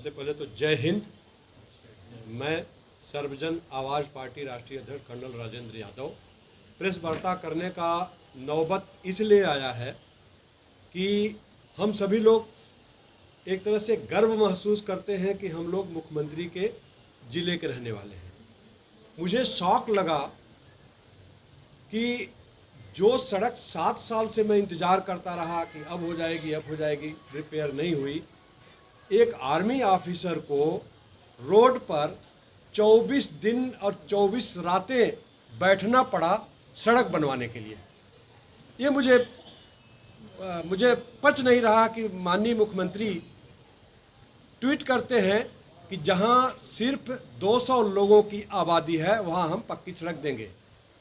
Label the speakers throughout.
Speaker 1: सबसे पहले तो जय हिंद। मैं सर्वजन आवाज़ पार्टी राष्ट्रीय अध्यक्ष कर्नल राजेंद्र यादव प्रेस वार्ता करने का नौबत इसलिए आया है कि हम सभी लोग एक तरह से गर्व महसूस करते हैं कि हम लोग मुख्यमंत्री के ज़िले के रहने वाले हैं। मुझे शौक लगा कि जो सड़क 7 साल से मैं इंतज़ार करता रहा कि अब हो जाएगी, रिपेयर नहीं हुई। एक आर्मी ऑफिसर को रोड पर 24 दिन और 24 रातें बैठना पड़ा सड़क बनवाने के लिए। ये मुझे पच नहीं रहा कि माननीय मुख्यमंत्री ट्वीट करते हैं कि जहां सिर्फ 200 लोगों की आबादी है वहां हम पक्की सड़क देंगे।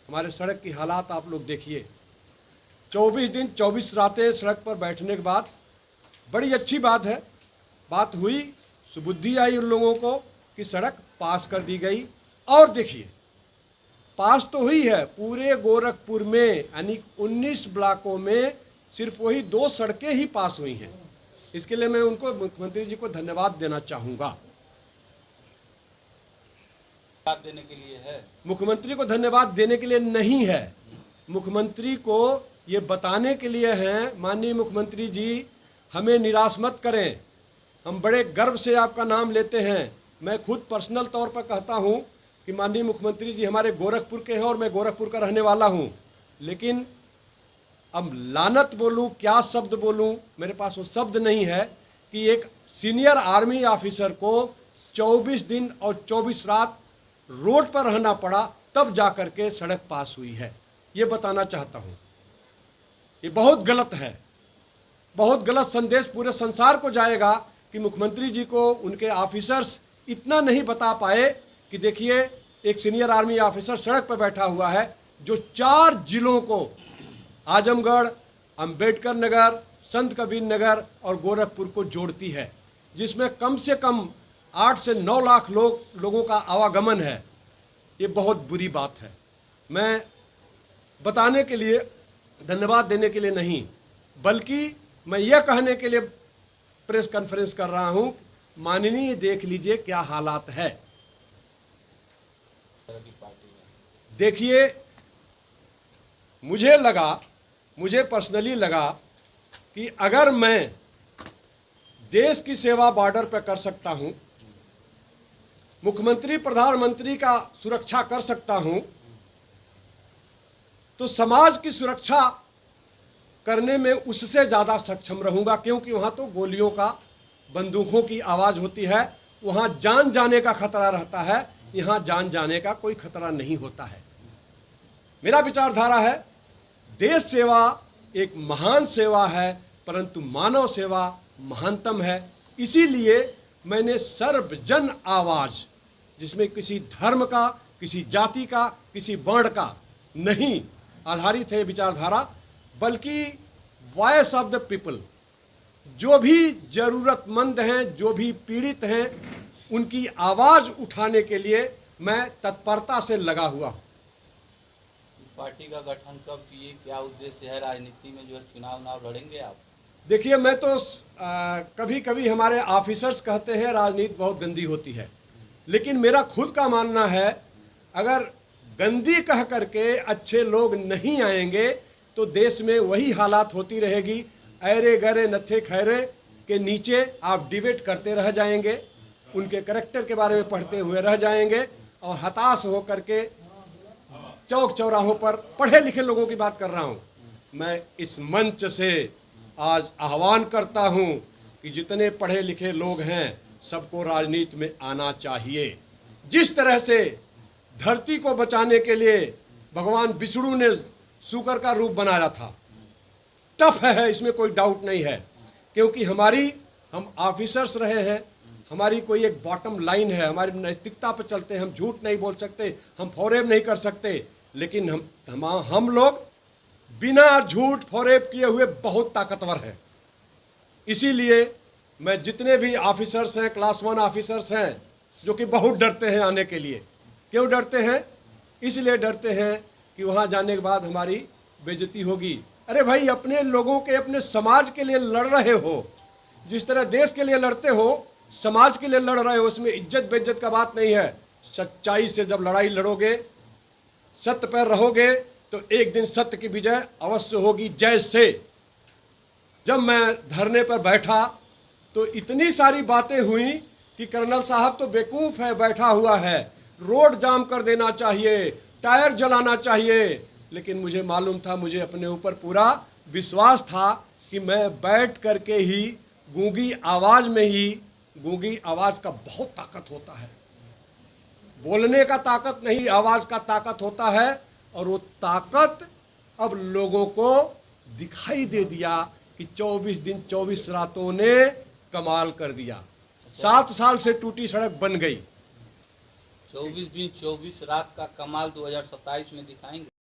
Speaker 1: हमारे सड़क की हालात आप लोग देखिए। 24 दिन 24 रातें सड़क पर बैठने के बाद बड़ी अच्छी बात है, बात हुई, सुबुद्धि आई उन लोगों को कि सड़क पास कर दी गई। और देखिए, पास तो हुई है, पूरे गोरखपुर में यानी 19 ब्लॉकों में सिर्फ वही 2 सड़कें ही पास हुई हैं। इसके लिए मैं उनको, मुख्यमंत्री जी को धन्यवाद देना चाहूँगा।
Speaker 2: देने के लिए है,
Speaker 1: मुख्यमंत्री को धन्यवाद देने के लिए नहीं है, मुख्यमंत्री को ये बताने के लिए हैं, माननीय मुख्यमंत्री जी हमें निराश मत करें, हम बड़े गर्व से आपका नाम लेते हैं। मैं खुद पर्सनल तौर पर कहता हूं कि माननीय मुख्यमंत्री जी हमारे गोरखपुर के हैं और मैं गोरखपुर का रहने वाला हूं, लेकिन अब लानत बोलूं, क्या शब्द बोलूं, मेरे पास वो शब्द नहीं है कि एक सीनियर आर्मी ऑफिसर को 24 दिन और 24 रात रोड पर रहना पड़ा तब जाकर के सड़क पास हुई है। ये बताना चाहता हूँ। ये बहुत गलत है, बहुत गलत संदेश पूरे संसार को जाएगा कि मुख्यमंत्री जी को उनके ऑफिसर्स इतना नहीं बता पाए कि देखिए एक सीनियर आर्मी ऑफिसर सड़क पर बैठा हुआ है जो 4 जिलों को, आजमगढ़, अंबेडकर नगर, संत कबीर नगर और गोरखपुर को जोड़ती है, जिसमें कम से कम 8 से 9 लाख लोगों का आवागमन है। ये बहुत बुरी बात है। मैं बताने के लिए, धन्यवाद देने के लिए नहीं, बल्कि मैं यह कहने के लिए प्रेस कॉन्फ्रेंस कर रहा हूं, माननीय देख लीजिए क्या हालात है। देखिए, मुझे पर्सनली लगा कि अगर मैं देश की सेवा बॉर्डर पर कर सकता हूं, मुख्यमंत्री प्रधानमंत्री का सुरक्षा कर सकता हूं, तो समाज की सुरक्षा करने में उससे ज़्यादा सक्षम रहूंगा, क्योंकि वहां तो गोलियों का, बंदूकों की आवाज़ होती है, वहां जान जाने का खतरा रहता है, यहां जान जाने का कोई खतरा नहीं होता है। मेरा विचारधारा है, देश सेवा एक महान सेवा है, परंतु मानव सेवा महानतम है। इसीलिए मैंने सर्वजन आवाज़, जिसमें किसी धर्म का, किसी जाति का, किसी वर्ण का नहीं आधारित है विचारधारा, बल्कि वॉइस ऑफ द पीपल, जो भी ज़रूरतमंद हैं, जो भी पीड़ित हैं, उनकी आवाज़ उठाने के लिए मैं तत्परता से लगा हुआ हूँ।
Speaker 2: पार्टी का गठन कब किए, क्या उद्देश्य है, राजनीति में जो है चुनाव लड़ेंगे आप?
Speaker 1: देखिए, मैं तो कभी कभी हमारे ऑफिसर्स कहते हैं राजनीति बहुत गंदी होती है, लेकिन मेरा खुद का मानना है अगर गंदी कह करके अच्छे लोग नहीं आएंगे तो देश में वही हालात होती रहेगी। ऐरे गरे नत्थे खैरे के नीचे आप डिबेट करते रह जाएंगे, उनके करैक्टर के बारे में पढ़ते हुए रह जाएंगे और हताश हो करके चौक चौराहों पर, पढ़े लिखे लोगों की बात कर रहा हूँ, मैं इस मंच से आज आह्वान करता हूँ कि जितने पढ़े लिखे लोग हैं सबको राजनीति में आना चाहिए। जिस तरह से धरती को बचाने के लिए भगवान विष्णु ने सूकर का रूप बनाया था, टफ है, इसमें कोई डाउट नहीं है, क्योंकि हम ऑफिसर्स रहे हैं, हमारी कोई एक बॉटम लाइन है, हमारी नैतिकता पर चलते हैं, हम झूठ नहीं बोल सकते, हम फौरेब नहीं कर सकते, लेकिन हम लोग बिना झूठ फौरेब किए हुए बहुत ताकतवर हैं। इसीलिए मैं जितने भी ऑफिसर्स हैं, क्लास 1 ऑफिसर्स हैं, जो कि बहुत डरते हैं आने के लिए। क्यों डरते हैं? इसलिए डरते हैं कि वहाँ जाने के बाद हमारी बेइज्जती होगी। अरे भाई, अपने लोगों के, अपने समाज के लिए लड़ रहे हो, जिस तरह देश के लिए लड़ते हो, समाज के लिए लड़ रहे हो, उसमें इज्जत बेइज्जत का बात नहीं है। सच्चाई से जब लड़ाई लड़ोगे, सत्य पर रहोगे, तो एक दिन सत्य की विजय अवश्य होगी। जैसे जब मैं धरने पर बैठा तो इतनी सारी बातें हुई कि कर्नल साहब तो बेवकूफ़ है, बैठा हुआ है, रोड जाम कर देना चाहिए, टायर जलाना चाहिए। लेकिन मुझे मालूम था, मुझे अपने ऊपर पूरा विश्वास था कि मैं बैठ करके ही गूंगी आवाज़ में ही, गूंगी आवाज़ का बहुत ताकत होता है, बोलने का ताकत नहीं, आवाज़ का ताकत होता है। और वो ताकत अब लोगों को दिखाई दे दिया कि 24 दिन 24 रातों ने कमाल कर दिया। 7 साल से टूटी सड़क बन गई।
Speaker 2: 24 दिन 24 रात का कमाल 2027 में दिखाएंगे।